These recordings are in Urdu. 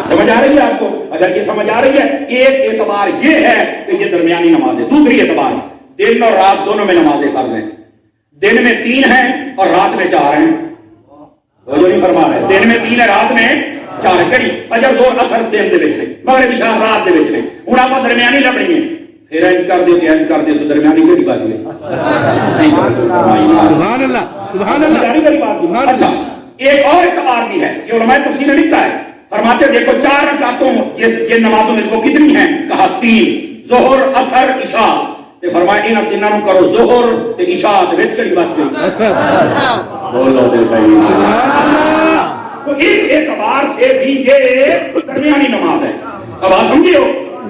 سمجھ آ رہی ہے آپ کو؟ اگر یہ سمجھ آ رہی ہے، ایک اعتبار یہ ہے کہ یہ درمیانی نماز ہے۔ دوسری اعتبار، دن اور رات دونوں میں نمازیں فرض ہیں۔ دن میں 3 ہیں اور رات میں 4 ہیں۔ وہ جو نہیں فرما رہے، دن میں 3 ہے، رات میں 4 ہے۔ کڑی فجر ظہر عصر دن دے وچ نے، مغرب عشاء رات دے وچ نے۔ ہن آپ درمیانی لبنی ہے، پھر انج کر دیو کہ انج کر دیو تو درمیانی کیڑی بات ہے؟ سبحان اللہ، سبحان اللہ۔ اچھا، ایک اور اعتبار بھی ہے، یہ علماء تفسیر نے لکھا ہے، فرماتے ہیں دیکھو 4 رکعتوں یہ نمازوں میں وہ کتنی ہیں؟ کہا 3، ظہر عصر عشاء۔ تے فرمایا انہاں تیناں نوں کرو ظہر تے عشاء تے وچ کڑی بات گئی؟ بولو تے صحیح۔ تو اس اعتبار سے بھی یہ درمیانی نماز ہے۔ اب آپ سمجھے ہو؟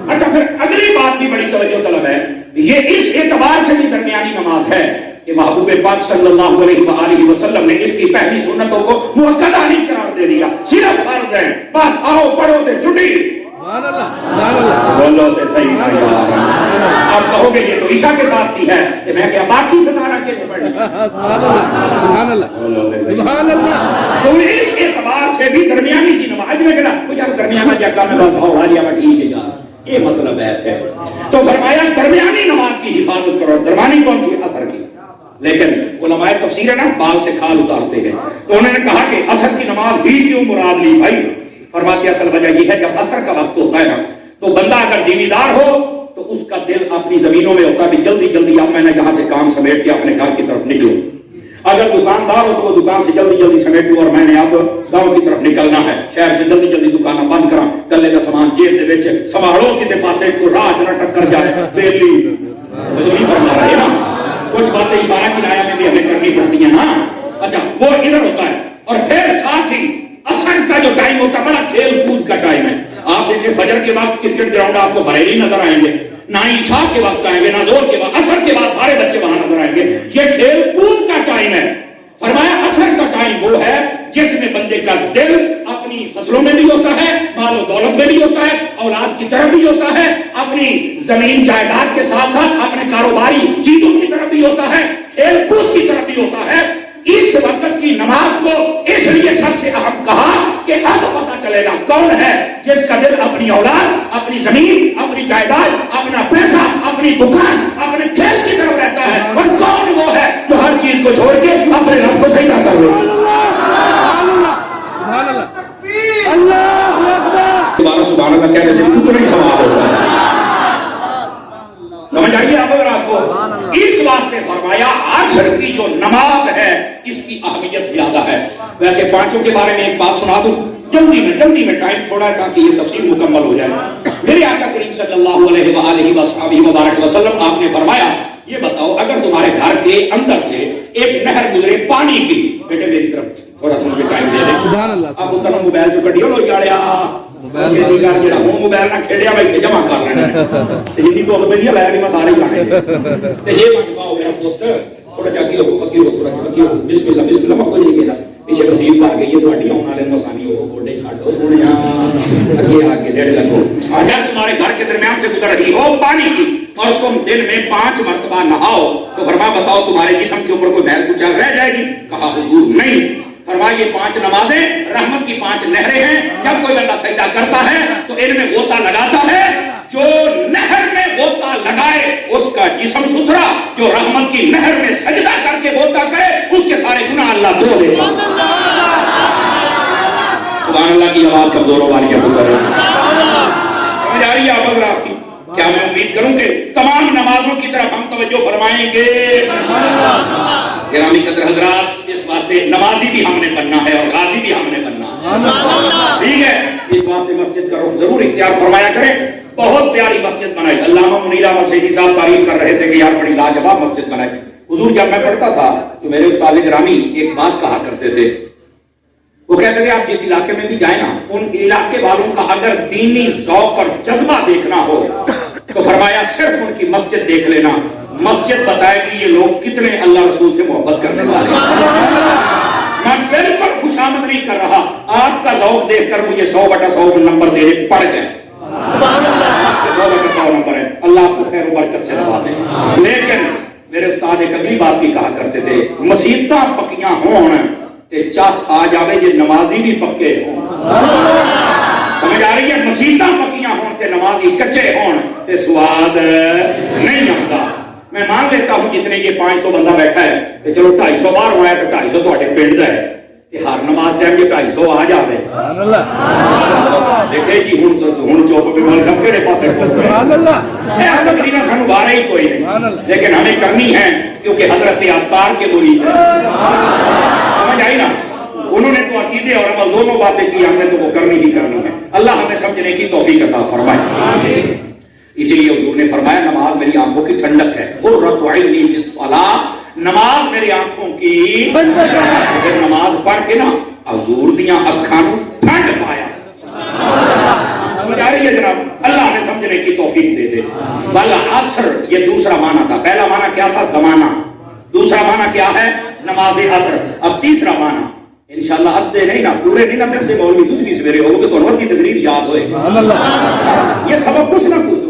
اچھا، پھر اگلی بات بھی بڑی توجہ طلب ہے، یہ اس اعتبار سے بھی درمیانی نماز ہے کہ محبوب پاک صلی اللہ علیہ وآلہ وسلم نے اس کی پہلی سنتوں کو مؤکدہ نہیں قرار دے دیا، صرف فرض ہے، بس آؤ پڑھو تے چھٹی۔ بولو تے صحیح نہ یار۔ آپ کہو گے یہ تو عشاء کے ساتھ بھی ہے کہ میں کیا باقی 17 کے پڑھ لیا؟ سبحان اللہ، سبحان اللہ۔ تو اس اعتبار سے بھی درمیانی سی نماز میں کہنا وہ یار درمیانہ جا کر میں بات ہوا لیا ٹھیک ہے یار، یہ مطلب ہے۔ تو فرمایا درمیانی نماز کی حفاظت کرو۔ درمیانی کون سی؟ اثر کی۔ لیکن علماء تفسیر ہے نا، بال سے کھال اتارتے ہیں، تو انہوں نے کہا کہ اثر کی نماز ہی کیوں مراد لی بھائی؟ فرماتے اصل وجہ یہ ہے جب اثر کا وقت ہوتا ہے نا تو بندہ اگر ذمہ دار ہو تو اس کا دل اپنی زمینوں میں ہوتا ہے کہ جلدی جلدی اب میں نے یہاں سے کام سمیٹ کے اپنے گھر کی طرف نکلوں۔ اگر دکاندار ہو تو وہ دکان سے جلدی جلدی سمیٹوں اور میں نے اب گاؤں کی طرف نکلنا ہے، شہر سے جلدی جلدی دکانیں بند کرا، گلے کا سامان جیب دے وچ سنبھالو کتے پاسے کوئی راہ نہ ٹکر جائے، بیلی وہ جو نہیں فرما رہے نا، کچھ باتیں اشارہ کنایا میں بھی ہمیں کرنی پڑتی ہیں نا۔ اچھا، وہ ادھر ہوتا ہے، اور پھر ساتھ ہی اثر کا جو ٹائم ہوتا ہے بڑا کھیل کود کا ٹائم ہے۔ آپ دیکھیں فجر کے بعد کرکٹ گراؤنڈ آپ کو بھرے نہیں نظر آئیں گے، نہ عشاء کے وقت آئیں گے، نہ زور کے بعد، اثر کے بعد سارے بچے وہاں نظر آئیں گے۔ یہ کھیل کود کا ٹائم ہے۔ فرمایا اثر کا ٹائم وہ ہے جس میں بندے کا دل اپنی فصلوں میں بھی ہوتا ہے، مال و دولت میں بھی ہوتا ہے، اولاد کی طرف بھی ہوتا ہے، اپنی زمین جائیداد کے ساتھ ساتھ اپنے کاروباری چیزوں کی طرف بھی ہوتا ہے، کھیل کود کی طرف بھی ہوتا ہے۔ اس وقت کی نماز کو اس لیے سب سے اہم کہا کہ اب پتہ چلے گا کون ہے جس کا دل اپنی اولاد، اپنی زمین، اپنی جائیداد، اپنا پیسہ، اپنی دکان، اپنے کھیل کی طرف رہتا ہے، اور کون وہ ہے جو ہر چیز کو چھوڑ کے اپنے رب کو سجدہ کر لے۔ سبحان اللہ کہنے سے اتنا ہی ثواب ہوتا ہے۔ سمجھ آئیے اب اگر آپ کو؟ اس واسطے فرمایا عصر کی جو نماز ہے اس کی اہمیت زیادہ ہے۔ ویسے پانچوں کے بارے میں ایک بات سنا دوں جلدی میں، ٹائم تھوڑا ہے تاکہ یہ تفصیل مکمل ہو جائے۔ میرے آقا کریم صلی اللہ علیہ وآلہ وصحبہ وبارک وسلم آپ نے فرمایا یہ بتاؤ اگر تمہارے گھر کے اندر سے ایک نہر گزرے پانی کی، بیٹے میری طرف تھوڑا سا مجھے ٹائم دے دیں۔ سبحان اللہ۔ آپ اتنا موبائل سے کٹیو لو جاڑیا موبائل نہ کھیڑیا میں جمع کر لینا ہندی بول میں نہیں لایا میں سارے لانے یہ مجمع ہو گیا پوت تھوڑا جا اگی ہو بسم اللہ بسم اللہ مکو نہیں کہتا پیچھے نصیب کر گئی ہے تھوڑی آنے والے مسانی ہو گوڈے چھاڑو سونے اگے آ کے ڈیڑھ لگو اگر تمہارے گھر کے درمیان سے گزر رہی ہو پانی کی اور تم دن میں 5 مرتبہ نہاؤ تو فرمایا بتاؤ تمہارے جسم کے اوپر کوئی میل کچھ رہ جائے گی؟ کہا حضور نہیں۔ فرمایا یہ 5 نمازیں رحمت کی 5 نہریں ہیں، جب کوئی بندہ سجدہ کرتا ہے تو ان میں غوطہ لگاتا ہے، جو نہر میں غوطہ لگائے اس کا جسم ستھرا، جو رحمت کی نہر میں سجدہ کر کے غوطہ کرے اس کے سارے گناہ اللہ دھو دے گا۔ سبحان اللہ کی آواز کب دونوں والی ہے پتر سمجھ آ رہی ہے آپ اگر آپ کی؟ کیا میں امید کروں کہ تمام نمازوں کی طرف ہم توجہ فرمائیں گے؟ گرامی قدر حضرات، اس واسطے نمازی بھی ہم نے بننا ہے اور غازی بھی ہم نے بننا ہے، ٹھیک ہے؟ اس واسطے مسجد کا رخ ضرور اختیار فرمایا کریں۔ بہت پیاری مسجد بنائی، علامہ منیر احمد سیدی صاحب تعریف کر رہے تھے کہ یار بڑی لاجواب مسجد بنائی۔ حضور جب میں پڑھتا تھا تو میرے استاد گرامی ایک بات کہا کرتے تھے، وہ کہتے تھے آپ جس علاقے میں بھی جائیں نا ان علاقے والوں کا اگر دینی ذوق اور جذبہ دیکھنا ہو تو فرمایا صرف ان کی مسجد دیکھ لینا، مسجد بتائے کہ یہ لوگ کتنے اللہ رسول سے محبت کرنے والے ہیں۔ میں بالکل خوشامد نہیں کر رہا، آپ کا ذوق دیکھ کر مجھے 100/100 نمبر دے پڑ گئے، 100/100 نمبر ہے، اللہ آپ کو خیر و برکت سے نوازے۔ لیکن میرے استاد ایک اگلی بات بھی کہا کرتے تھے، مسیتاں پکیاں ہون تے چس آ جاوے یہ نمازی بھی پکے ہوں۔ سمجھ آ یاد نہیں آتا. میں مان لیتا ہوں جتنے یہ 500 بندہ بیٹھا ہے کہ چلو 250 باہر ہوا ہے تو 250 تو اٹھے پنڈ ہے کہ ہر نماز ٹائم یہ 250 آ جاوے. دیکھے جی ہوں چوپ پہ بول سب کہڑے پاسے تقریباً سانو بارہ ہی کوئی نہیں لیکن ہمیں کرنی ہے کیونکہ حضرت عطار کے مرید ہیں. سمجھ آئی نا؟ انہوں نے تو عقیدے اور عمل دونوں باتیں کی, ہم نے تو وہ کرنی ہی کرنی ہے. اللہ ہمیں سمجھنے کی توفیق عطا فرمائے. اسی لیے حضور نے فرمایا نماز میری آنکھوں کی ٹھنڈک ہے. قرۃ عینی فی الصلاۃ, نماز میری آنکھوں کی پھر نماز پڑھ کے نا حضور دیاں اکھاں نوں ٹھنڈ پایا. سمجھ آ رہی ہے جناب؟ اللہ ہمیں سمجھنے کی توفیق دے دے. والعصر یہ دوسرا معنی تھا. پہلا معنی کیا تھا؟ زمانہ. دوسرا معنی کیا ہے؟ نماز عصر. اب تیسرا معنی انشاءاللہ ادھے نہیں نا پورے نہیں نا پڑھتے مولوی تسی بھی سویرے ہو گے تو کی تقریر یاد ہوئے. یہ سبق کچھ نہ پوچھو.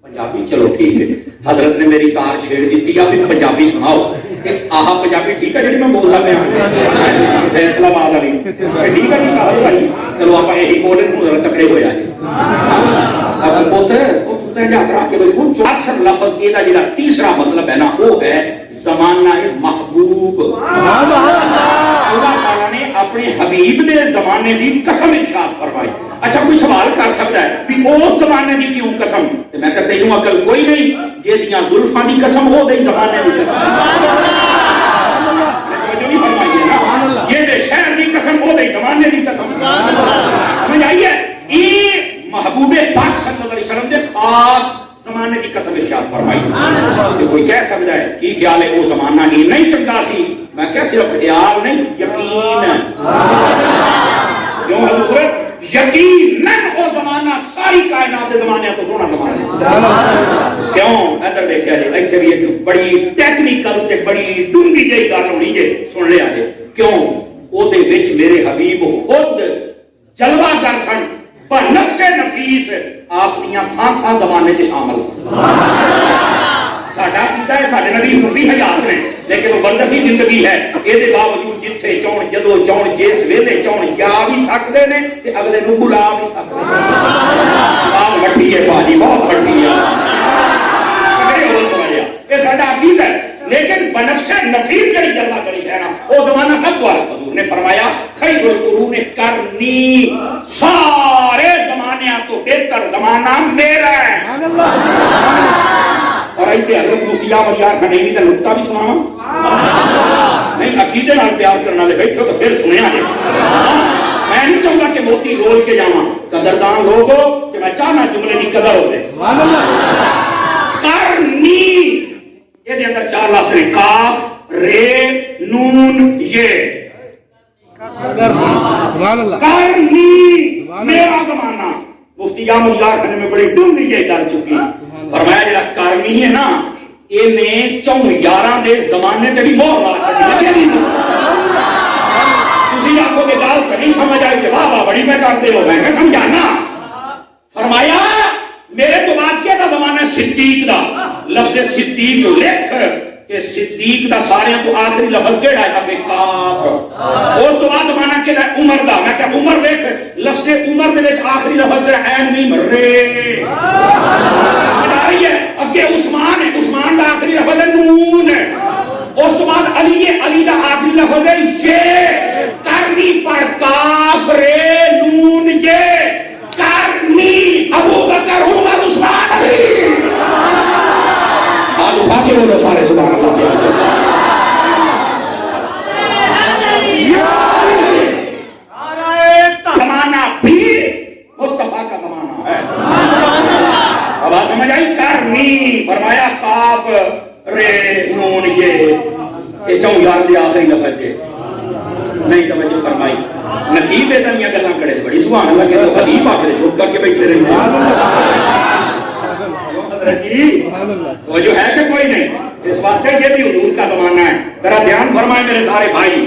پنجابی چلو ٹھیک ہے, حضرت نے میری تار چھیڑ دیتی, آپ ایک پنجابی سناؤ کہ آہا پنجابی ٹھیک ہے جی میں بول رہا ہوں فیصلہ بات والی ٹھیک ہے نہیں کہا بھائی چلو آپ یہی بولے تکڑے ہو جائے. اب پوتے لفظ یہ جڑا تیسرا مطلب ہے نا وہ ہے زمانہ محبوب. اللہ تعالیٰ نے اپنے حبیب دے زمانے دی قسم ارشاد فرمائی. اچھا کوئی سوال کر سکتا ہے کہ اس زمانے دی کیوں قسم؟ میں کہتا ہوں عقل کوئی نہیں جے دیاں زلفاں دی قسم ہو گئی زمانے دی قسم. یہ دے شہر دی قسم ہو گئی زمانے دی قسم. سمجھ آئی ہے؟ یہ محبوب پاک صلی اللہ علیہ وسلم نے خاص زمانے کی قسم ارشاد فرمائی. کہ کوئی کہہ سکتا ہے کی خیال ہے وہ زمانہ ہی نہیں چنگا سی؟ میں کہہ صرف خیال نہیں یقین ہے. کیوں حضور؟ یقیناً وہ زمانہ ساری کائنات کے زمانے تو سونا زمانہ. کیوں؟ ادھر دیکھا جائے ایتھے بھی ایک بڑی ٹیکنیکل تے بڑی ڈونگی جہی گل ہونی جے سن لیا جائے. کیوں؟ او دے وچ میرے حبیب خود جلوہ گر سن بنفس نفیس آپ دیاں سانساں زمانے چ شامل. ساڈا کیتا ہے ساڈے نبی 20,000 نے لیکن وہ برزخی زندگی ہے. یہ باوجود جتھے چون جدو چون جس ویلے چون جا بھی سکتے ہیں تے اگلے نو بلا بھی سکتے ہیں. بات وٹھی ہے بھاجی بہت وٹھی ہے. یہ ساڈا عقیدہ ہے. لیکن بنفس نفیس جڑی جلوہ کری ہے نا وہ زمانہ سب تو الگ. حضور نے فرمایا خیر القرون قرنی, سارے زمانیاں تو بہتر زمانہ میرا ہے. اور ایتھے حضرت مفتی احمد یار خنیمی دا نقطہ بھی سناواں نہیں عقیدے نال پیار کرنے والے بیٹھو تو پھر سنیا جے. میں نہیں چاہتا کہ موتی رول کے جاواں. قدردان لوگ ہو کہ میں چاہنا جملے کی قدر ہو جائے. قرنی یہ دے اندر 4 لفظ ہیں قاف رے نون یہ. قرنی میرا زمانہ. مفتی احمد یار خنے میں بڑی ڈونگی یہ کر چکی. فرمایا جڑا قرنی ہے نا اینے 4 دے زمانے تے بھی مہر لا چھڈی. تسی آکھو کہ گل نہیں سمجھ آئی کہ واہ واہ بڑی میں کرتے ہو. میں کہ سمجھانا. فرمایا میرے تو بعد کیا تھا زمانہ صدیق دا. لفظ صدیق لکھ کہ صدیق دا سارے تو آخری لفظ کیڑا ہے کہ کاف. اس تو بعد زمانہ کیڑا ہے عمر دا. میں کہ عمر دیکھ لفظ عمر دے وچ آخری لفظ ہے عین میم رے. بتا رہی ہے اگے عثمان ہے, عثمان دا آخری لفظ ہے نون ہے. اس تو بعد علی ہے, علی دا آخری لفظ ہے یہ. کرنی پر کاف رے نون یہ. کرنی ابو بکر عمر عثمان علی. آج اٹھا کے بولو سارے سبحان اللہ. زمانہ بھی مصطفیٰ کا زمانہ ہے. اب آپ سمجھ آئی. کرنی فرمایا کاف رے نون یہ 4 دے آخری لفظ ہے. نہیں توجہ فرمائی. نقیب اتنی گلاں کرے بڑی سبحان اللہ کہ تو خلیب آ کے چپ کر کے بیٹھے رہے. وہ جو ہے کہ کوئی نہیں. اس واسطے یہ بھی حضور کا زمانہ ہے. ذرا دھیان فرمائے میرے سارے بھائی.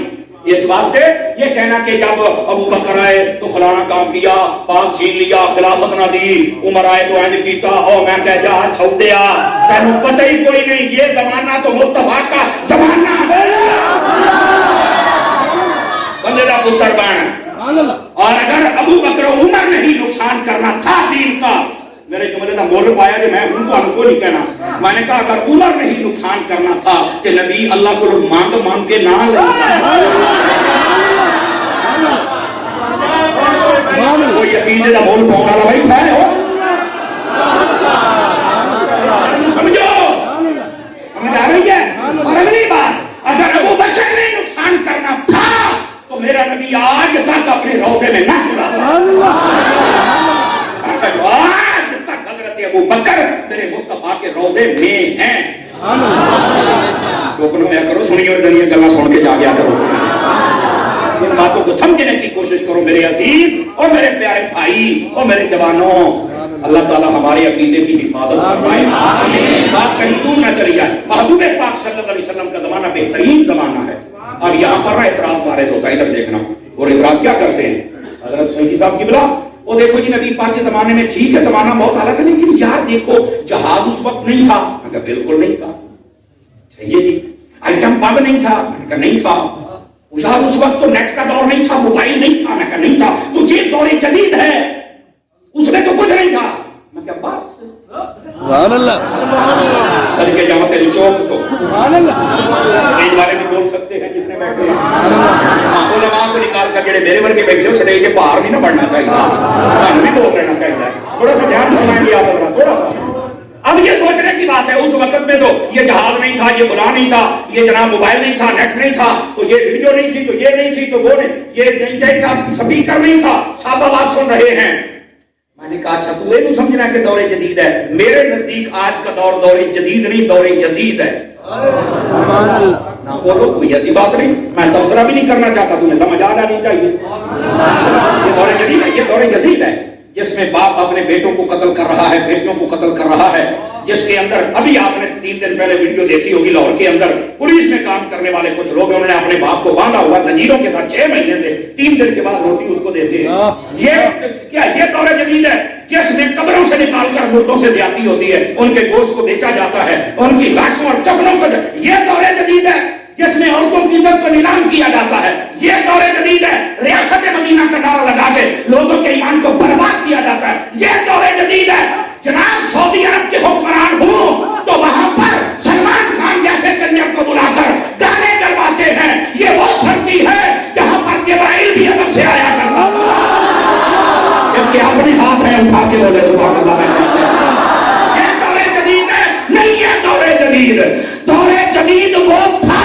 اس واسطے یہ کہنا کہ جب ابو بکر آئے تو فلانا کام کیا, پاک چھین لیا, خلافت نہ دی, عمر آئے تو اینج کیتا, او میں کہہ جا چھوڑیا, تینوں پتہ ہی کوئی نہیں. یہ زمانہ تو مصطفیٰ کا زمانہ ہے. بندے دا پتر بن. اور اگر ابو بکر و عمر نے ہی نقصان کرنا تھا دین کا, میرے جملے کا مول پایا کہ میں ہوں تو ان کو نہیں کہنا. میں نے کہا اگر عمر نے ہی نقصان کرنا تھا کہ نبی اللہ کو مانگ کے نہ وہ یقین کا مول پاؤں والا بھائی تھا سمجھو سمجھ آ رہی ہے. اور اگلی بات اگر ابو بکر نے نقصان کرنا تھا تو میرا نبی آج تک اپنے روزے میں نہ سنا تھا. آج تک حضرت ابو بکر میرے مصطفیٰ کے روزے میں ہیں. چوپ نہ ہوا کرو, سنی اور دنیا گلا سن کے جا گیا کرو. ان باتوں کو سمجھنے کی کوشش کرو میرے عزیز اور میرے پیارے بھائی اور میرے جوانوں. اللہ تعالیٰ ہمارے عقیدے کی حفاظت فرمائے. بات کہیں دور نہ چلی جائے. محبوب پاک صلی اللہ علیہ وسلم کا زمانہ بہترین زمانہ ہے. اب یہاں پر اعتراض وارد ہوتا ہے, ادھر دیکھنا. اور اعتراض کیا کرتے ہیں حضرت سیدی صاحب کی بلا, وہ دیکھو جی نبی پاک کے زمانے میں ٹھیک ہے زمانہ بہت الگ ہے, لیکن یار دیکھو جہاز اس وقت نہیں تھا. میں کہا بالکل نہیں تھا. چاہیے جی آئٹم بم نہیں تھا. میں کہا نہیں تھا. یار اس وقت تو نیٹ کا دور نہیں تھا, موبائل نہیں تھا. میں کہا نہیں تھا. تو یہ دور جدید ہے, اس میں تو کچھ نہیں تھا. میں کہا بس سبحان اللہ سر کے جامع تیری چوک تو سبحان اللہ سٹیج والے بھی بول سکتے ہیں جس نے بیٹھے علماء کو نکال کر جڑے میرے ورگے بیٹھے ہو سٹیج کے باہر نہیں نہ بڑھنا چاہیے, ہم بھی بول رہنا چاہیے. تھوڑا سا دھیان فرمائیں گے آپ تھوڑا سا. اب یہ سوچنے کی بات ہے اس وقت میں تو یہ جہاز نہیں تھا, یہ فلاں نہیں تھا, یہ جناب موبائل نہیں تھا, نیٹ نہیں تھا, تو یہ ویڈیو نہیں تھی, تو یہ نہیں تھی, تو وہ نہیں, یہ نہیں تھا, سپیکر نہیں تھا, سب آواز سن رہے ہیں. میں نے کہا اچھا تو یہ سمجھنا کہ دور جدید ہے. میرے نزدیک آج کا دور جدید نہیں, دور جدید ہے. نہ بولو کوئی ایسی بات نہیں, میں تبصرہ بھی نہیں کرنا چاہتا, تمہیں سمجھ آ جانی چاہیے. یہ دور جدید ہے, یہ دور جدید ہے جس میں باپ اپنے بیٹوں کو قتل کر رہا ہے, بیٹیوں کو قتل کر رہا ہے, جس کے اندر ابھی آپ نے 3 دن پہلے ویڈیو دیکھی ہوگی لاہور کے اندر پولیس میں کام کرنے والے کچھ لوگ انہوں نے اپنے باپ کو باندھا ہوا زنجیروں کے ساتھ 6 مہینے سے, 3 دن کے بعد روٹی اس کو دیتے ہیں. یہ کیا یہ دور جدید ہے جس میں قبروں سے نکال کر مردوں سے زیادتی ہوتی ہے, ان کے گوشت کو بیچا جاتا ہے, ان کی لاشوں اور کفنوں کو. یہ دور جدید ہے جس میں عورتوں کی عزت کو نیلام کیا جاتا ہے. یہ دور جدید ہے ریاست مدینہ کا نعرہ لگا کے لوگوں کے ایمان کو برباد کیا جاتا ہے. یہ دور جدید ہے جناب سعودی عرب کے حکمران ہوں تو وہاں پر سلمان خان جیسے کنجر کو بلا کر گانے کرواتے ہیں. یہ وہ دھرتی ہے جہاں پر جبرائیل بھی عرب سے آیا کرتا تھا. اس کے اپنے ہاتھ ہیں اٹھا کے بولے سبحان اللہ. یہ دور جدید ہے نہیں, یہ دور جدید. دور جدید وہ تھا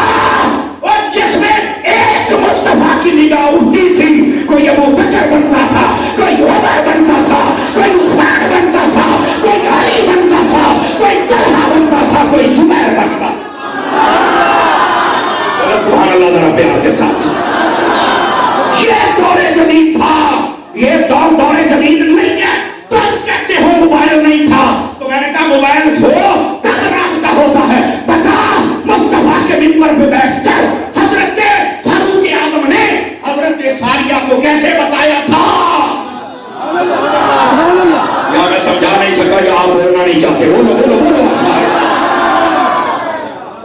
اور جس میں ایک مصطفیٰ کی نگاہ اٹھتی تھی. کوئی ابو بکر بنتا تھا, کوئی عمر بنتا تھا, کوئی عثمان بنتا تھا, کوئی علی بنتا تھا, کوئی طلحہ بنتا تھا, کوئی زبیر بنتا تھا. سبحان اللہ ذرا پیار کے ساتھ. یہ دور جدید تھا, یہ دور جدید نہیں ہے. تم کہتے ہو موبائل نہیں تھا, تو میں نے کہا موبائل ہو تب رابطہ ہوتا ہے. بتا مصطفیٰ کے منبر پہ بیٹھ کر حضرت فاروق اعظم نے حضرت ساریہ کو کیسے بتایا تھا. یا میں سمجھا نہیں سکا یا آپ بولنا نہیں چاہتے. بولو بولو بولو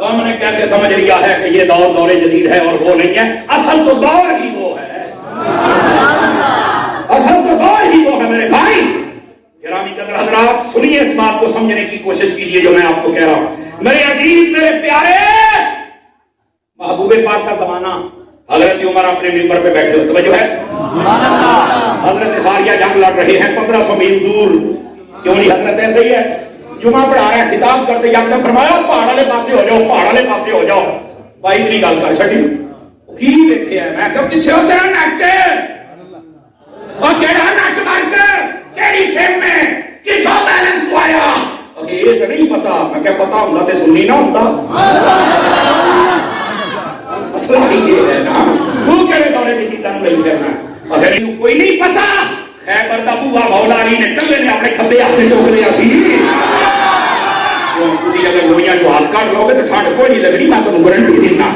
ہم نے کیسے سمجھ لیا ہے کہ یہ دور جدید ہے اور وہ نہیں ہے. اصل تو دور ہی وہ ہے, اصل تو دور ہی وہ ہے میرے بھائی. گرامی قدر حضرات سنیے, اس بات کو سمجھنے کی کوشش کیجیے جو میں آپ کو کہہ رہا ہوں. میرے عزیز میرے پیارے, محبوب پاک کا زمانہ, حضرت عمر اپنے منبر پہ بیٹھے ہوئے, توجہ ہے, حضرت ساریہ جنگ لڑ رہے ہیں 1500 میل دور. کیوں نہیں حضرت ایسے ہی ہے, جمعہ پڑھا رہے ہیں, خطاب کرتے جب تک فرمایا پہاڑ والے پاسے ہو جاؤ, پہاڑ والے پاسے ہو جاؤ. بھائی اتنی گل کر چھڑی کی دیکھے ہیں. میں کہا کچھ ہو تیرا نٹ اور کیڑا نٹ مار کر کیڑی سیم میں کچھو بیلنس پایا. یہ تو نہیں پتا. میں کیا پتا ہوں تے سنی نہ ہوتا. مسئلہ ہی یہ ہے نا, وہ کہے دورے کی چیزاں نہیں کرنا. اگر کوئی نہیں پتا, خیبر دا بوہا مولا علی نے کلے نے اپنے کھبے ہاتھ چوک لیا سی. کسی اگر گوئیاں جو ہاتھ کاٹ لو گے تو ٹھنڈ کوئی نہیں لگنی, میں تمہیں گارنٹی دینا.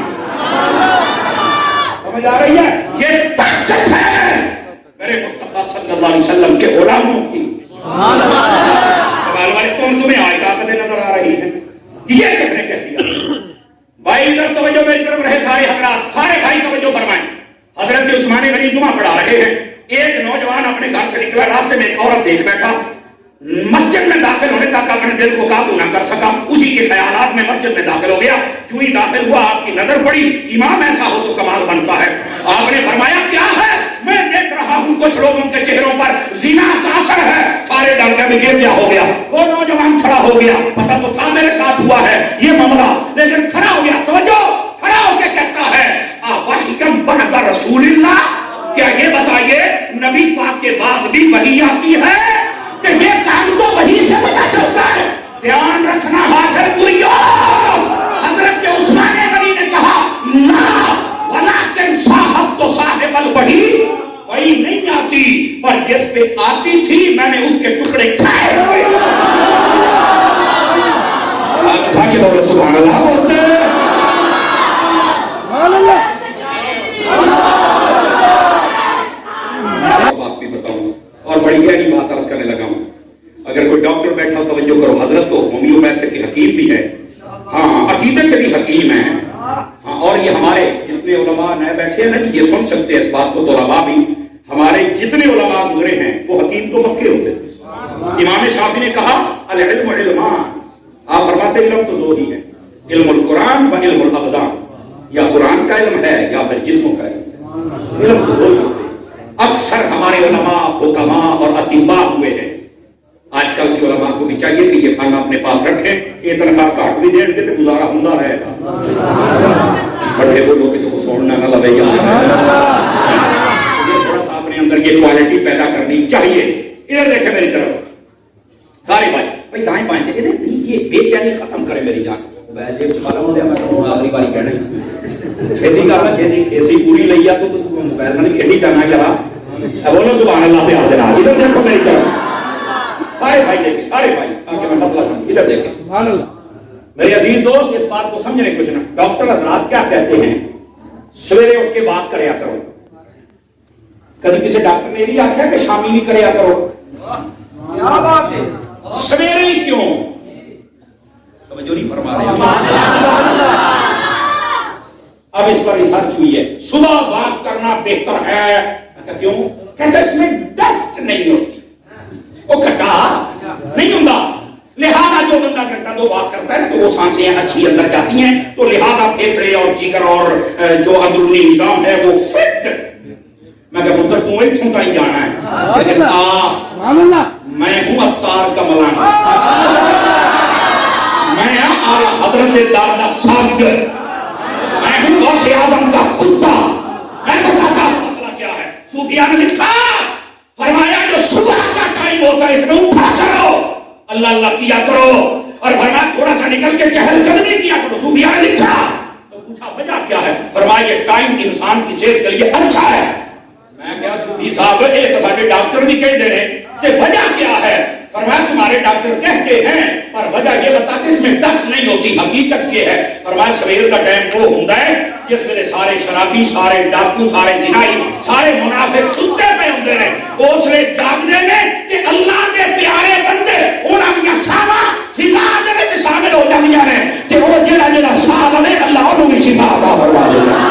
سمجھ آ رہی ہے, یہ طاقت ہے میرے مصطفیٰ صلی اللہ علیہ وسلم کے غلاموں کی. تمہیں آج طاقتیں نظر آ رہی ہیں. یہ کس نے کہہ دیا؟ بھائی ادھر توجہ میری طرف رہے سارے حضرات, سارے بھائی توجہ فرمائیں. حضرت عثمان غنی جمعہ پڑھا رہے ہیں, ایک نوجوان اپنے گھر سے نکلا, راستے میں ایک عورت دیکھ بیٹھا. مسجد میں داخل ہونے تک اپنے دل کو قابو نہ کر سکا، اسی کے خیالات میں مسجد میں داخل ہو گیا، جو ہی داخل ہوا آپ کی نظر پڑی، امام ایسا ہو تو کمال بنتا ہے، آپ نے فرمایا کیا ہے؟ میں دیکھ رہا ہوں کچھ لوگوں کے چہروں پر زنا کا اثر ہے۔ سارے ڈر گئے یہ کیا ہو گیا؟ وہ نوجوان کھڑا ہو گیا، پتہ تو تھا میرے ساتھ ہوا ہے یہ معاملہ، لیکن کھڑا ہو گیا، توجہ، کھڑا ہو کے کہتا ہے وحیم بعد رسول اللہ، کیا یہ بتائیے نبی پاک کے بعد بھی وحی آتی ہے؟ کہ یہ کام تو وحی سے پتہ چلتا ہے۔ دھیان رکھنا حاصل پوریو، حضرت عثمان غنی نے کہا لا ولیکن صاحب تو صاحب الوحی، وحی نہیں آتی، پر جس پہ آتی تھی میں نے اس کے ٹکڑے کھائے ہوئے۔ آپ تھا کہ بولے سبحان اللہ بولتے سبحان اللہ۔ بات بھی بتاؤں اور بڑی گہری بات عرض کرنے لگا ہوں، اگر کوئی ڈاکٹر بیٹھا توجہ کرو، حضرت تو ہومیوپیتھ کے حکیم بھی ہے، ہاں عقیدے کے بھی حکیم ہیں، ہاں، اور یہ ہمارے جتنے علماء نئے بیٹھے ہیں نا کہ یہ سن سکتے ہیں اس بات کو، طلباء بھی، ہمارے جتنے علماء گزرے ہیں وہ حکیم تو مکے ہوتے تھے۔ امام شافعی نے کہا العلم علمان، آپ فرماتے علم تو دو ہی ہیں، علم القرآن و علم الابدان، یا قرآن کا علم ہے یا پھر جسموں کا علم، علم تو دو ہی ہوتے ہیں۔ اکثر ہمارے علماء حکماء اور اطباء ہوئے ہیں، آج کل کے علماء کو بھی چاہیے کہ یہ فن اپنے پاس رکھیں، یہ تنخواہ کاٹ بھی دیں گے تو گزارا ہوں رہے گا، بڑے بولو کہ تو سوڑنا نہ لگے گا، تھوڑا سا اپنے اندر یہ کوالٹی پیدا کرنی چاہیے۔ ادھر دیکھیں میری طرف سارے بھائی دائیں بائیں دیکھیں، یہ بے چینی ختم کرے میری جان، آخری باری کہنا کھیتی کرنا، چھیتی کھیسی پوری لئی تو موبائل میں کھیتی کرنا چلا، بولو سبحان اللہ پہ حاضر۔ ادھر دیکھو میری طرف سارے بھائی دیکھیں، سارے بھائی، تاکہ میں مسئلہ سمجھ، ادھر دیکھیں سبحان اللہ۔ میرے عزیز دوست، اس بات کو سمجھنے کچھ نہ، ڈاکٹر حضرات کیا کہتے ہیں؟ سویرے اٹھ کے بات کریا کرو، کبھی کسی ڈاکٹر نے بھی آخیا کہ شامی بھی کریا کرو؟ کیا بات ہے، سویرے ہی کیوں؟ توجہ نہیں فرما رہے۔ اب اس پر ریسرچ ہوئی ہے، صبح بات کرنا بہتر ہے، کیوں؟ کہتے اس میں ڈسٹ نہیں ہوتی، وہ کھٹا نہیں ہوتا، لہذا جو بندہ گھنٹہ دو بات کرتا ہے تو وہ سانسیں اچھی اندر جاتی ہیں، تو لہذا پھیپھڑے اور جگر اور جو اندرونی نظام ہے وہ فٹ۔ میں کہ پتر تم اتوں کا ہی جانا ہے، لیکن میں ہوں اتار کا مولانا، میں اعلیٰ حضرت دادا ساگر، میں ہوں غوث اعظم کا کتا، میں بتاتا ہوں مسئلہ کیا ہے۔ صوفیاء نے لکھا، فرمایا جو صبح کا ٹائم ہوتا ہے اس میں اٹھا کرو، اللہ اللہ کیا کرو، اور فرمایا تھوڑا سا نکل کے چہل قدمی کیا کرو۔ صوفیاء نے لکھا تو پوچھا وجہ کیا ہے؟ فرمایا یہ ٹائم انسان کی صحت کے لیے اچھا ہے۔ میں کیا صوفی صاحب، ایک سارے ڈاکٹر بھی کہہ دے رہے کہ وجہ کیا ہے؟ فرمایا تمہارے ڈاکٹر کہتے ہیں پر وجہ یہ بتاتے اس میں ڈسٹ نہیں ہوتی، حقیقت یہ ہے۔ فرمایا سویر کا ٹائم وہ ہوتا ہے جس میں سارے شرابی، سارے ڈاکو، سارے زنائی، سارے منافق ستے پہ ہوتے ہیں، اس لیے جاگنے میں کہ اللہ کے پیارے بندے انہاں دیا ساما فضا دے وچ شامل ہو جاندیاں نے کہ وہ جڑا جڑا ساہ لے اللہ انہوں بھی شفا عطا فرما دے گا۔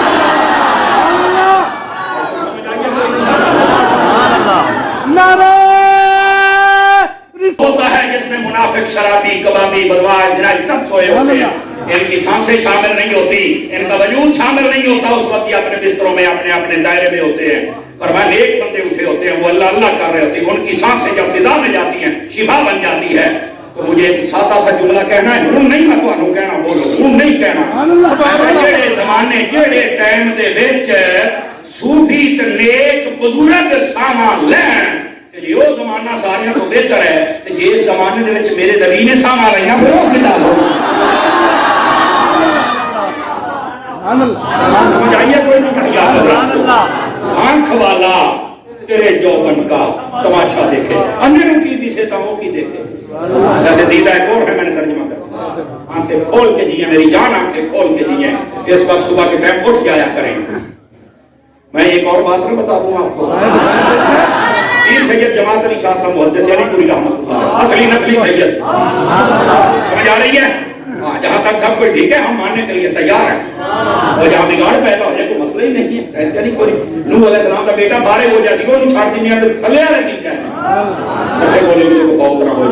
ہوتا ہے جس میں منافق، شرابی، کبابی، بدواج، زنائی سب سوئے ہوتے ہیں، ان کی سانسیں شامل نہیں ہوتی، ان کا وجود شامل نہیں ہوتا، اس وقت یہ اپنے بستروں میں اپنے اپنے دائرے میں ہوتے ہیں۔ فرمایا نیک بندے اٹھے ہوتے ہیں، وہ اللہ اللہ کر رہے ہوتے ہیں، ان کی سانسیں جب فضا میں جاتی ہیں شفا بن جاتی ہے۔ تو مجھے ایک سادہ سا جملہ کہنا ہے، ہوں نہیں میں تمہیں کہنا، بولو ہوں نہیں کہنا۔ جڑے زمانے جڑے ٹائم دے وچ صوفی تے نیک بزرگ سامان لین کہ وہ زمانہ ساریاں تو بہتر ہے، تے جس زمانے دے وچ میرے نبی نے سامان لائیاں پھر وہ کتا سو سمجھ آئیے کوئی نہیں کہا؟ آنکھ والا تیرے جوبن کا تماشا دیکھے، اندر ان کی دیسے تا وہ کی دیکھے، جیسے دیدہ ایک اور ہے، میں نے ترجمہ کر آنکھیں کھول کے جیئے، میری جان آنکھیں کھول کے جیئے، اس وقت صبح کے ٹائم اٹھ جایا کریں۔ میں ایک اور بات نہ بتا دوں آپ کو، پیر سید جماعت علی شاہ صاحب محدث علی پوری رحمت اللہ، اصلی نسلی سید، سمجھ آ رہی ہے؟ جہاں تک سب کوئی ٹھیک ہے ہم ماننے کے لیے تیار ہیں، اور جہاں بگاڑ پیدا ہو جائے کوئی مسئلہ ہی نہیں ہے، کہتے نہیں کوئی نوح علیہ السلام کا بیٹا بارے ہو جائے کو چھاڑ دنیا میں تھلے آ رہتی ہے، بولے گے تو بہت طرح ہو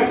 8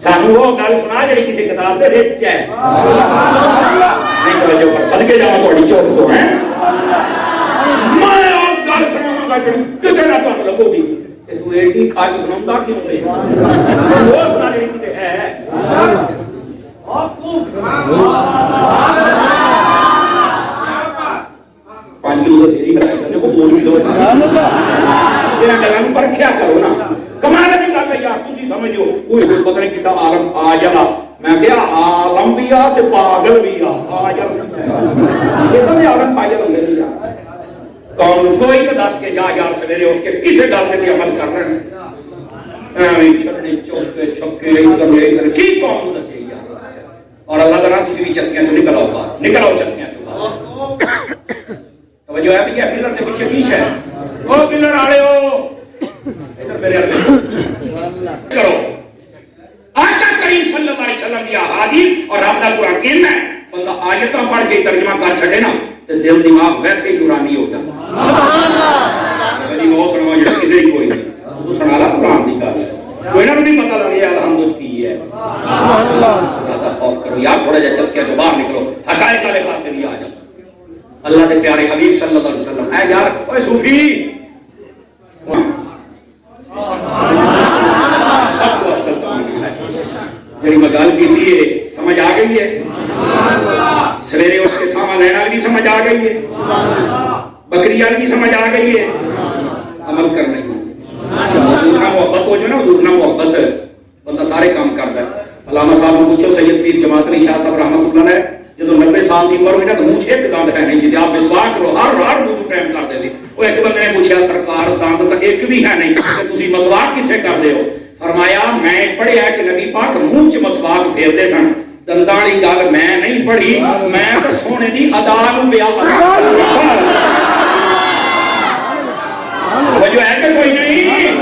سانو وہ گل سنا جڑی کسی کتاب دے وچ ہے نہیں توجہ کر صدقے جاواں تہاڈی چوٹ تو ہیں میں وہ گل سناواں گا جڑی کتے نہ تانوں لگو گی تے تو ایڈی کھاج سناوندا کیوں نہیں وہ سنا جڑی کتے ہے پانچ کلو سیری کرنے کو بول بھی دو یہ گلاں نوں پرکھیا کرو نا کمال دی گل ہے یار تسی سمجھو کوئی پتہ نہیں کیڑا عالم آ جانا میں کہیا عالم بھی آ تے پاگل بھی آ جا یہ تو عالم پاگل ہو گئے یار کون کوئی تو دس کے جا یار سویرے اٹھ کے کسے گل تے عمل کر رہے ہیں ایویں چھڑنے چوکے چھکے ادھر کی قوم دسے یار اور اللہ تعالی تسی بھی چسکیاں چوں نکل آؤ باہر نکل آؤ چسکیاں چوں توجہ ہے بھئی پلر دے پیچھے کی ہے او پلر والےو ادھر میرے والے کرو آقا کریم صلی اللہ علیہ وسلم کی احادیث اور رب دا قرآن علم ہے بندہ آیتاں پڑھ کے ترجمہ کر چھڑے نا تے دل دماغ ویسے ہی نورانی ہو جاتا سبحان اللہ کبھی وہ سنو یہ کدھر ہی کوئی نہیں تو سنا لا قرآن دی گل کوئی نہ نہیں پتہ لگے الحمد کی ہے سبحان اللہ زیادہ خوف کرو یار تھوڑا جا چسکیا تو باہر نکلو حقائق والے پاسے بھی آ جاؤ اللہ دے پیارے حبیب صلی اللہ علیہ وسلم اے یار اوے صوفی جڑی میں گل کیتی ہے سمجھ آ گئی ہے سویرے اٹھ کے ساواں لینا والی بھی سمجھ آ گئی ہے بکری والی بھی سمجھ آ گئی ہے عمل کرنے کو حضور نہ محبت ہو جو نا حضور نہ محبت بندہ سارے کام کرتا ہے علامہ صاحب کو پوچھو سید پیر جماعت علی شاہ صاحب رحمۃ اللہ علیہ جدو 90 سال کی عمر ہوئی نا تو منہ ایک دانت ہے نہیں سی آپ مسواک کرو ہر منہ ٹائم کرتے تھے وہ ایک بندے نے پوچھا سرکار دانت تو ایک بھی ہے نہیں تسی مسواک کتنے کرتے ہو فرمایا میں پڑھیا کہ نبی پاک منہ چ مسواک پھیرتے سن دنداں دی گل میں نہیں پڑھی میں تو سونے دی ادا نوں بیان وجہ ہے کہ کوئی نہیں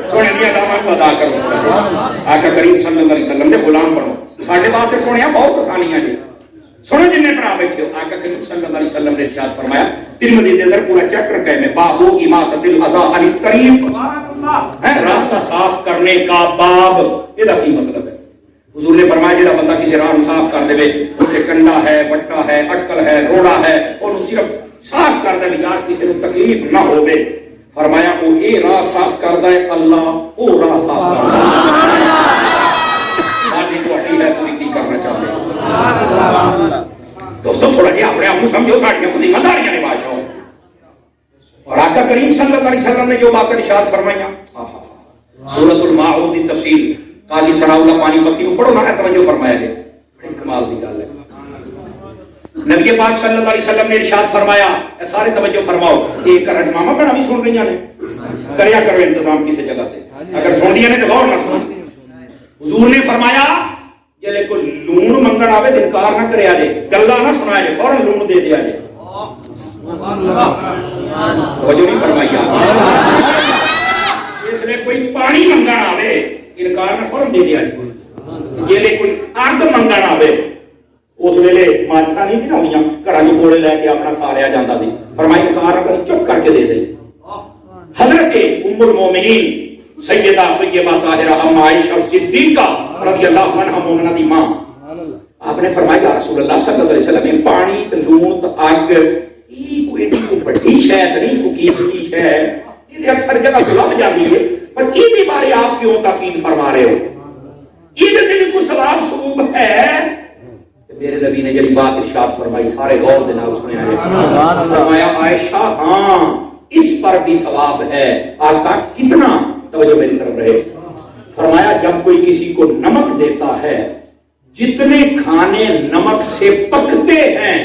سونے دی ادا نوں ادا کرو آقا کریم صلی اللہ علیہ وسلم دے غلام بنو ساڈے واسطے سونیا بہت آسانیاں نے سنو جن نے بڑا بیٹھے ہو آقا کریم صلی اللہ علیہ وسلم نے ارشاد فرمایا ترمذی دے اندر پورا چیپٹر ہے میں بابو اماطۃ الاذى عن الطریق ہے راستہ صاف کرنے کا باب یہ کی مطلب ہے حضور نے فرمایا جڑا بندہ کسی راہ صاف کر دے اسے کنڈا ہے وٹا ہے اٹکل ہے روڑا ہے اور صرف صاف کر دے یار کسی کو تکلیف نہ ہوے فرمایا وہ اے راہ صاف کردا ہے اللہ او راہ صاف کردا ہے کرنا چاہتے ہیں دوستو تھوڑا جی اپنے آپ کو سمجھو ساڑھیاں کو ذمہ داریاں نبھا جاؤ اور آقا کریم صلی اللہ علیہ وسلم نے جو بات ارشاد فرمایا سورۃ الماعون کی تفسیر قاضی ثناء اللہ پانی پتی کو پڑھو نا توجہ فرمایا گیا بڑی کمال کی گل ہے نبی پاک صلی اللہ علیہ وسلم نے ارشاد فرمایا اے سارے توجہ فرماؤ ایک رجمامہ بڑا بھی سن رہی ہیں کریا کرو انتظام کسی جگہ پہ اگر سن رہی ہیں تو غور نہ سن حضور نے فرمایا جلے کو لون منگن آوے تو انکار نہ کرے آجے گلہ نہ سنائے جے فوراں لون دے دیا جے توجہ نہیں فرمائی اس لئے کوئی پانی منگن آوے انکار نہ فوراں دے دیا جے جلے کوئی آگ منگن آوے اس ویلے ماجسا نہیں سی نہ ہوئیاں گھراں جو کوڑے لے کے اپنا ساریا جاندا سی فرمائی انکار نہ کرے چپ کر کے دے دے حضرت ام المومنین سیدہ طیبہ طاہرہ ام عائشہ صدیقہ رضی اللہ عنہ مومنہ دی ماں آپ نے فرمایا یا رسول اللہ صلی اللہ علیہ وسلم پانی تے لون تے اگ یہ کوئی بڑی شے نہیں کو قیمتی شے یہ اکثر جگہ بھلا جاتی ہے پر یہ بھی بارے آپ کیوں تاکید فرما رہے ہو یہ دل کو ثواب ثواب ہے میرے نبی نے جڑی بات ارشاد فرمائی سارے غور دے نال سنے آئے فرمایا عائشہ ہاں اس پر بھی ثواب ہے آقا کتنا توجہ میری طرف رہے فرمایا جب کوئی کسی کو نمک دیتا ہے جتنے کھانے نمک سے پکتے ہیں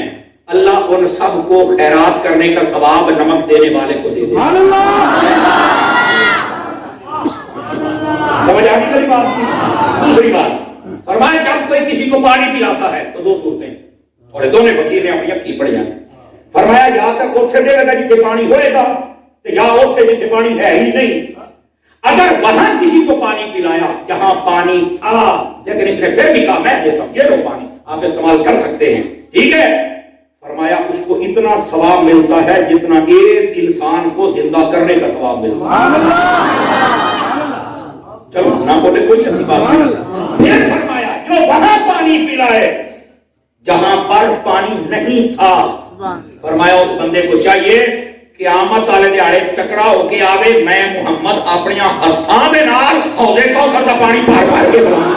اللہ ان سب کو خیرات کرنے کا ثواب نمک دینے والے کو دے دے سمجھ آگئی میری بات دوسری بات فرمایا جب کوئی کسی کو پانی پلاتا ہے تو دو صورتیں اور دونوں فقیر نے اپنی اکھی پڑھ جائیں فرمایا یا تک اوتھے دے گا جتنے پانی ہوئے گا یا اوتھے جتنے پانی ہے ہی نہیں اگر وہاں کسی کو پانی پلایا جہاں پانی تھا لیکن اس نے پھر بھی کہا میں دیتا ہوں یہ لو پانی آپ استعمال کر سکتے ہیں ٹھیک ہے فرمایا اس کو اتنا ثواب ملتا ہے جتنا ایک انسان کو زندہ کرنے کا ثواب ملتا ہے چلو نہ بولے کوئی ایسی بات نہیں. پھر فرمایا جو وہاں پانی پلائے جہاں پر پانی نہیں تھا. فرمایا اس بندے کو چاہیے قیامت والے دیہڑے ٹکرا ہو کے آوے میں محمد اپنی ہتھاں دے نال حوضے کوثر دا پانی بھر بھر کے پلاؤں.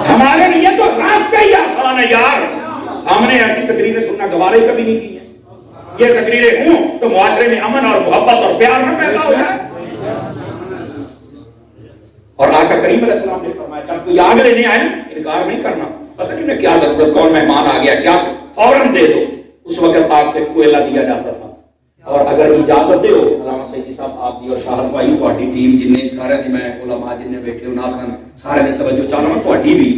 ہمارے لیے تو راستہ ہی آسان ہے یار. ہم نے ایسی تقریریں سننا گوارے کبھی نہیں کی ہیں. یہ تقریریں ہوں تو معاشرے میں امن اور محبت اور پیار نہ پیدا ہو جائے. اور آقا کریم علیہ السلام نے فرمایا جب کوئی آگ لینے آئے انکار نہیں کرنا. پتہ نہیں کیا ضرورت کون مہمان آ گیا کیا فوراً دے دو. اس وقت آگ پہ کوئلہ دیا جاتا تھا. اور اگر اجازت دے ہو علامہ سیدی صاحب آپ دی اور شاہد بھائی تہاڈی ٹیم جننے سارے دی میں علماء جننے بیٹھے ہو ناخن سارے دی توجہ چاہنا تہاڈی بھی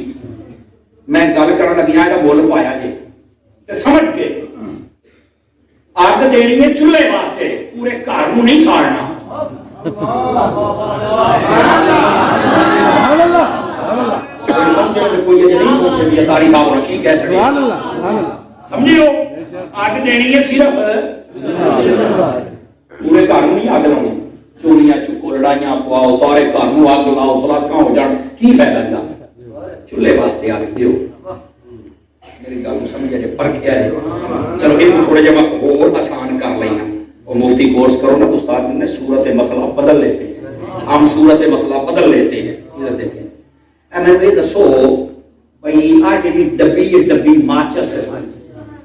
میں گل کرن لگیا دا مول پایا جی تے سمجھ کے اگ دینی ہے چولہے واسطے پورے گھر نوں نہیں ساڑنا. کوئی نہیں پوچھے بھی تاری صاحب نے کی کہہ چھڑے سمجھیو اگ دینی ہے صرف پورے گھر نہیں اگ لاؤنی. چوریاں چکو لڑائیاں پواؤ سارے گھر نوں اگ لاؤ طلاقاں ہو جان کی فائدہ دا. چولہے واسطے اگ دیو. میری گل سمجھ جائے پرکھیا ہے. چلو یہ تھوڑے جہا اور آسان کر لینا. اور مفتی کورس کرو نا تو استاد نے صورت مسئلہ بدل لیتے ہیں. ہم صورت مسئلہ بدل لیتے ہیں. ادھر دیکھیں میں نے دسو بھائی آ جی ڈبی ماچس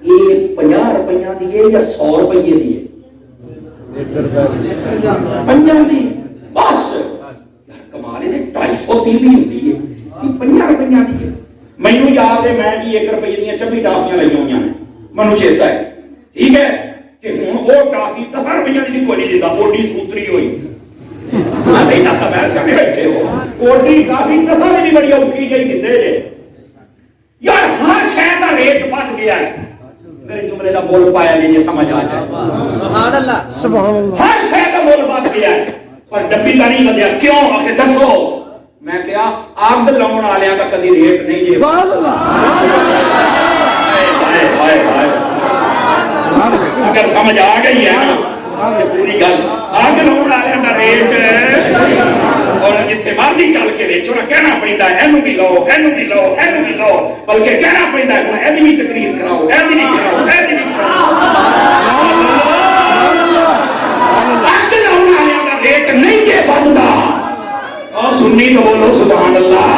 یہ 50 روپیہ دی ہے یا 100 روپیے دی ہے؟ 50 دی بس کمال ہے. 250 تیلی ہوتی ہے 50 روپیہ دی ہے. مینوں یاد ہے میں جی 1 روپیے دیا 26 ٹافیاں لئی ہوئی ہیں. مینوں چیتا ہے ٹھیک ہے کہ ہوں وہ ٹافی 10 روپیہ دی کوئی نہیں دیتا. بوڈی سکوتری ہوئی صحیح نہ تھا میں سامنے بیٹھے ہو کوٹی کافی دفعہ نہیں بڑی اوکھی جائی دیتے جے یار. ہر شے دا ریٹ بڑھ گیا ہے. میرے جملے دا بول پایا جی یہ سمجھ آ جائے. سبحان اللہ سبحان اللہ. ہر شے دا بول بڑھ گیا ہے پر ڈبی دا نہیں بدیا. کیوں آخر دسو. میں کہا آگ لاؤن والےاں دا کدی ریٹ نہیں جے. سبحان اللہ. اگر سمجھ آ گئی ہے نا پوری گل آگ لاؤن والےاں دا ریٹ اور جتھے مرضی چل کے ویچو نہ کہنا پیندا ہے اینو بھی لو اینو بھی لو اینو بھی لو بلکہ کہنا پیندا ہے ہن ایدی بھی تقریر کراؤ ایدی بھی کراؤ ایدی بھی کراؤ. آگ لاؤن والےاں دا ریٹ نہیں جے بندا. اور سنی تو بولو سبحان اللہ.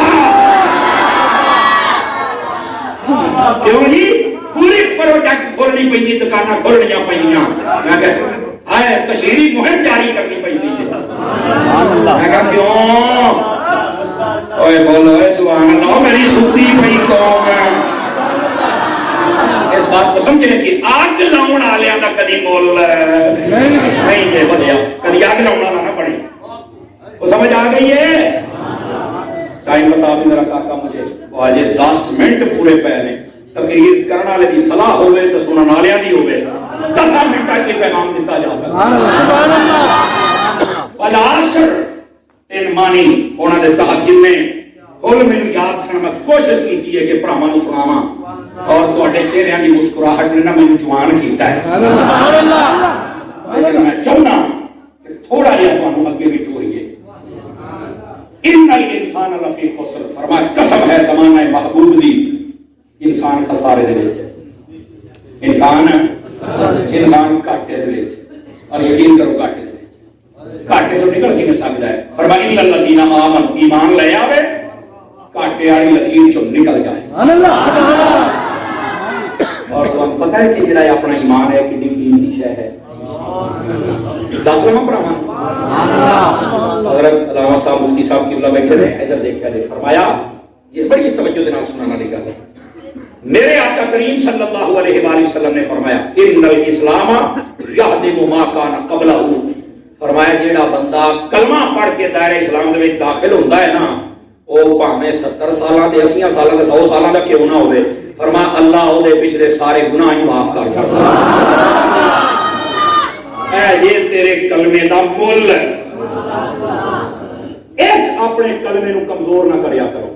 کیوں جی پوری پروڈکٹ کھولنی پئی دکاناں کھولنیاں پئیاں. میں کہ آئے تشہیری مہم جاری کرنی پئی ہے. میں کہا کیوں اوے بولو اے سبحان اللہ. میری سوتی پئی قوم ہے. اس بات کو سمجھنے کی آگ لاؤن والےاں دا کدی مول نہیں جے بدیا. کدی آگ لاؤن والا نہ بنے. وہ سمجھ آ گئی ہے. ٹائم بتا بھی میرا کاکا مجھے آج 10 منٹ پورے پے نے. تقریر کرنے والے دی صلاح ہوئے تو سنن والےاں دی ہوئے 10 منٹ کے پیغام دیتا جا سکتا. سبحان اللہ. والعصر تین مانی انہاں دے تحت جن نے کل میں یاد سن میں کوشش کی ہے کہ بھراواں نوں سناواں اور تواڈے چہریاں دی مسکراہٹ نے نہ مینوں جوان کیتا ہے. سبحان اللہ. لیکن میں چاہنا کہ تھوڑا جہا تانوں اگے بھی ٹوریے. ان الانسان لفی خسر. فرمایا قسم ہے زمانہ محبوب دی انسان خسارے دے وچ. انسان گھاٹے دے وچ. اور یقین کرو گھاٹے دے وچ. گھاٹے چوں نکل کے سکدا ہے. فرمایا الا الذین آمنوا ایمان لے آوے گھاٹے والی لکیر چوں نکل جائے. سبحان اللہ سبحان اللہ. اور تمہیں پتہ ہے کہ جڑا اپنا ایمان ہے کتنی قیمتی شے ہے. دس لمحہ پڑھاواں. حضرت علامہ صاحب مفتی صاحب کی اللہ بیٹھے ہیں ادھر دیکھا دے. فرمایا یہ بڑی توجہ دے نال سنانا والی گل ہے. میرے آقا کریم صلی اللہ علیہ وآلہ وسلم نے فرمایا ان الاسلام یہدم ما کان قبلہ. فرمایا جیڑا بندہ کلمہ پڑھ کے دائرہ اسلام دے وچ داخل ہوندا ہے نا او بھاویں 70 سالاں تے 80 سالاں تے 100 سالاں دا کیوں نہ ہوے. فرمایا اللہ او دے پچھلے سارے گناہ ہی معاف کر چھڑدا. اے یہ تیرے کلمے دا مول ہے. اس اپنے کلمے نو کمزور نہ کریا کرو.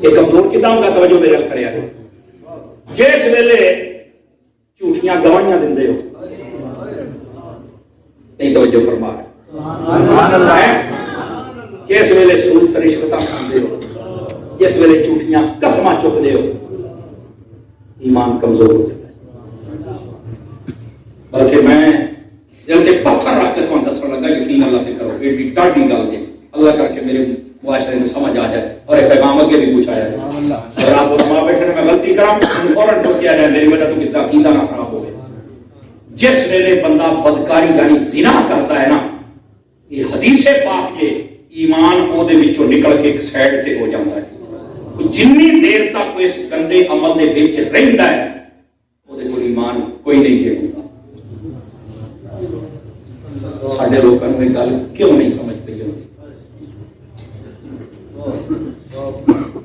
یہ کمزور کداں ہوگا توجہ میرے کریا کرو. جس ویلے جھوٹیاں گواہیاں دیندے ہو نہیں توجہ فرما رہے جس ویلے سود رشوت کھاندے ہو, جس ویلے جھوٹیاں قسماں چکدے ہو, ایمان کمزور ہو جاتا ہے. بلکہ میں دل تے پتھر رکھ کے تمہیں دسن لگا یقین اللہ تے کرو, ایڈی ڈاڈی گل جے اللہ کر کے میرے معاشرے کو سمجھ آ جائے اور ایک پیغام اگے بھی پوچھا جائے. اگر آپ علماء بیٹھے میں غلطی کراں فوراً ٹوکیا جائے, میری وجہ تو کس کا عقیدہ نہ خراب ہو. جس ویلے بندہ بدکاری یعنی زنا کرتا ہے نا, یہ حدیث پاک یہ ایمان او دے وچوں نکل کے ایک سائیڈ تے ہو جاتا ہے. جنی دیر تک اس گندے عمل دے وچ رہندا ہے او دے کول ایمان کوئی نہیں جے ہوندا. ساڈے لوکاں نوں یہ گل کیوں نہیں سمجھ پئی ہوندی؟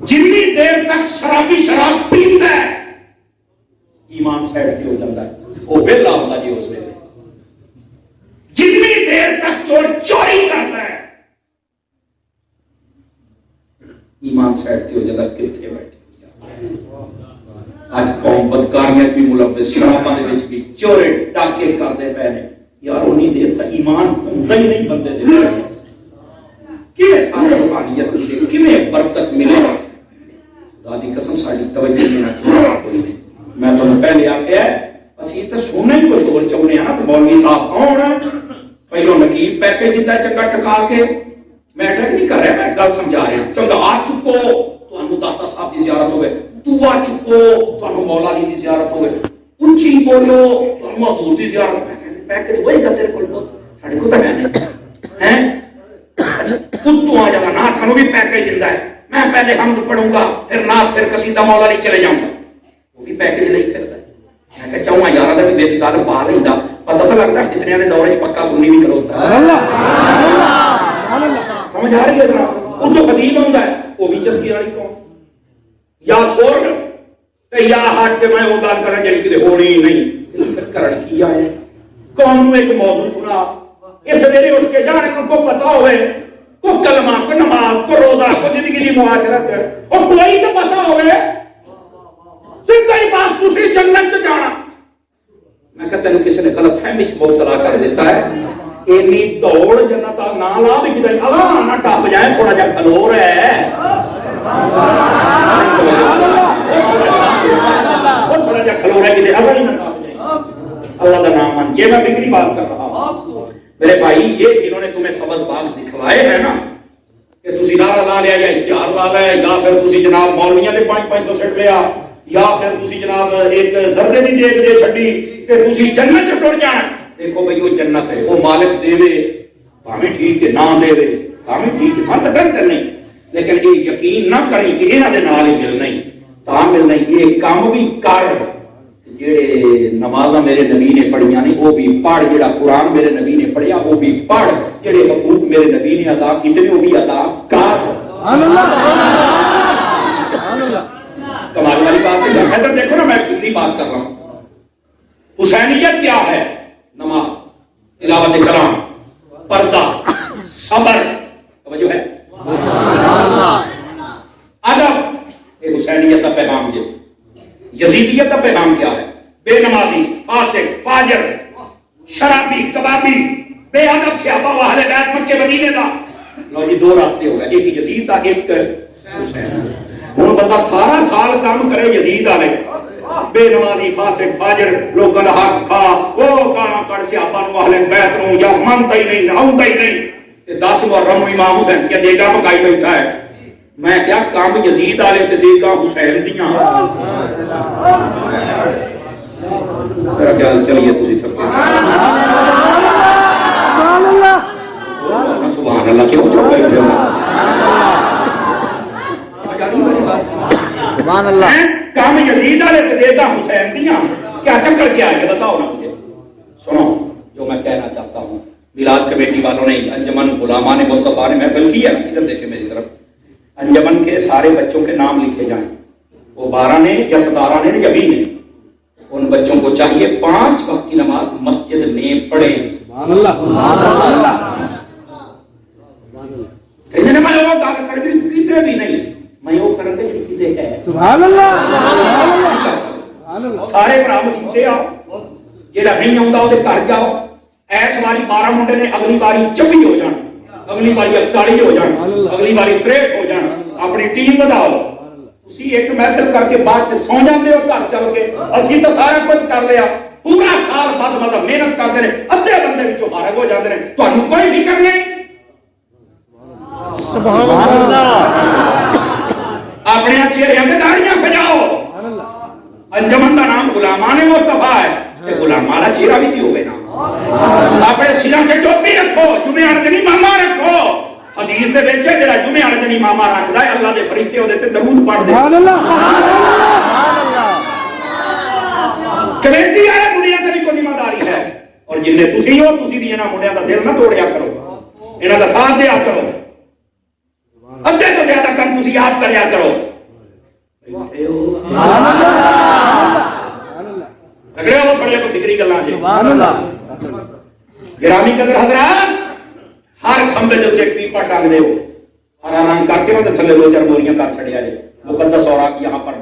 جنی دیر تک شرابی شراب پیندا ہے ایمان سائیڈ تے ہو جاتا ہے, وہ ویلا ہوتا جی اس ویلے. جتنی دیر تک چور چوری کرتا ہے ایمان سائڈ تے ہو جاتا. کتنے بیٹھے آج قوم بدکاریاں بھی ملوث, شراباں دے وچ بھی چورے ڈاکے کرتے پے نے یار. انہی دیر تک ایمان ہوندا ہی نہیں بندے دے. کیویں ساری روحانیت ملے, کیویں برکت ملے؟ خدا دی قسم ساری توجہ دینا چاہیے کوئی نہیں. میں تمہیں پہلے آخیا اسی تو سونا ہی کچھ ہو چاہنے ہیں. مولوی صاحب آن پہلو نقیب پیکج دیتا چنگا ٹکا کے, میں اٹیک نہیں کر رہا, میں گل سمجھا رہا. چنگا آ چکو تمہیں داتا صاحب کی زیارت ہوئے, دعا چکو تمہیں مولا علی کی زیارت ہوئے, اچھی بولو تمہیں حضور کی زیارت. پیکج وہی گا تیرے کو, ساڈے کو تو ہے کتوں آ جانا نہ تھانوں بھی پیکج دینا ہے. میں پہلے حمد پڑھوں گا پھر نعت پھر قصیدہ مولا علی چلے جاؤں گا, وہ بھی پیکج نہیں کرتا. میں کہ چاہوں یار دا بھی بیچ دار باہر ہی دا پتہ تو لگتا ہے کتنے دے دور وچ پکا سنی بھی کروتا ہے. سمجھ آ رہی ہے جناب؟ اردو قدیم ہوندا ہے وہ بھی چسکی والی قوم یا سور تے یا ہٹ کے میں وہ گل کرن جڑی کتے ہونی نہیں کرن کی آئے. قوم نو ایک موضوع سنا, اس ویلے اس کے جانے کو پتہ ہوئے کو کلمہ کو نماز کو روزہ کو زندگی دی معاشرت ہے اور کوئی تو پتہ ہوئے سیدھا ہی بات دوسری جنت سے جانا. میں کہتا ہوں کسی نے غلط فہمی چ مبتلا کر دیتا ہے. اینی دوڑ جنت نہ لا بھی کدھر اللہ نہ ٹپ جائے, تھوڑا جا کھلو رہا ہے, تھوڑا جا کھلو رہا ہے کدھر اللہ نہ ٹپ جائے. اللہ کا نام مان, یہ میں بگڑی بات کر رہا ہوں میرے بھائی. یہ جنہوں نے تمہیں سبز باغ دکھلائے ہیں نا کہ تسی نعرہ لا لیا یا اشتہار لا لیا یا پھر تسی جناب مولویاں نے 500 سٹ لیا یا پھر تسی جناب ایک ذرے دی دیکھ دے چھڈی کہ تسی جنت چ ٹر جانا. دیکھو بھئی وہ جنت ہے, وہ مالک دے وے بھاویں ٹھیک ہے, نہ دے وے بھاویں ٹھیک ہے, ہم تو ڈرتے نہیں, لیکن یہ یقین نہ کریں کہ انہاں دے نال ہی مل نہیں تا مل نہیں. یہ کام بھی کر جڑے نمازاں میرے نبی نے پڑھیاں نہیں وہ بھی پڑھ, جڑا قرآن میرے نبی نے پڑھیا وہ بھی پڑھ, جڑے حقوق میرے نبی نے ادا کیتے وہ بھی ادا کر. کمال والی بات ہے. ادھر دیکھو نا, میں کتنی بات کر رہا ہوں. حسینیت کیا ہے؟ نماز, تلاوت کلام, پردہ, صبر, توجہ ہے, ادب. یہ حسینیت کا پیغام. یہ یزیدیت کا پیغام کیا ہے؟ بے نمازی, فاسق, فاجر, شرابی, کبابی, بے ادب صحابہ و اہل بیت مکے مدینے دا. لو جی دو راستے ہو گئے, ایک یزید دا ایک حسین. ہوں بندہ سارا سال کام کرے یزید والے, بے نمازی, فاسق, فاجر, لوگوں کا حق کھا, وہ گانا کر صحابہ نو اہل بیت نو یا منتا ہی نہیں, آؤندا ہی نہیں. 10 محرم امام حسین کیا دے گا پکائی بیٹھا ہے. میں کیا کام یزید والے تے دے گا حسین دیاں. میرا خیال چلیے تسی سبحان اللہ کیوں چپ بیٹھے ہو؟ سبحان اللہ. کام یزید والے تے دے گا حسین دیاں. کیا چکر کیا ہے بتاؤ نا مجھے. سنو جو میں کہنا چاہتا ہوں, میلاد کمیٹی والوں نے, انجمن غلامان مصطفیٰ نے محفل کی ہے, ادھر دیکھیں میری طرف. انجمن کے سارے بچوں کے نام لکھے جائیں, وہ 12 نے یا 17 نے یا 20 نے. ان بچوں کو چاہیے 5 وقت کی نماز مسجد میں پڑھیں. سبحان اللہ, سبحان اللہ. کہنے میں وہ گل کر بھی کتے بھی نہیں, میں وہ کرن دے کتے ہے. سبحان اللہ, سبحان اللہ. سارے بھرا مسیتے آؤ, جیڑا نہیں آوندا او دے گھر جاؤ, ایس والی 12 منڈے نے اگلی باری 24 ہو جان, اگلی باری 41 ہو جان, اگلی باری 63 ہو جان, اپنی ٹیم بداؤ. تسی ایک محفل کر کے بعد سو جاندے ہو گھر چل کے, اسی تو سارا کچھ کر لیا, پورا سال بعد مطلب محنت کرتے ہیں, ادھے بندے وچوں فارغ ہو جاندے ہیں, تانوں کوئی فکر نہیں. سبحان اللہ. اپنے چہرے تے داڑیاں سجاؤ. انجمن کا نام غلامان مصطفیٰ ہے, تے غلام والا چہرہ بھی ہوگا نا. اپنے سینا سے ٹوپی رکھو, جمعے والے دن امامہ رکھو. حدیث دے وچ جڑا جمعے والے دن امامہ رکھدا ہے اللہ دے فرشتے اودے تے درود پڑھدے. سبحان اللہ. سبحان اللہ. کمیٹی والے دنیا تے بھی کوئی ذمہ داری ہے, اور جن نے تسی ہو تسی بھی انہاں منڈیاں دا دل نہ توڑیا کرو, انہاں دا ساتھ دیا کرو. ادھے تو زیادہ کم تسی آپ کریا کرو. سبحان اللہ. تگڑے ہو تھوڑے کو فکری گلاں جی. سبحان اللہ. گرامی قدر حضرات, ہر کھمبے جو ایک پیپا ٹانگ دے ہو, ہر رنگ کر کے وہ تھلے 2-4 بوریاں کر چھڑیا جائے. مقدس اوراق یہاں پر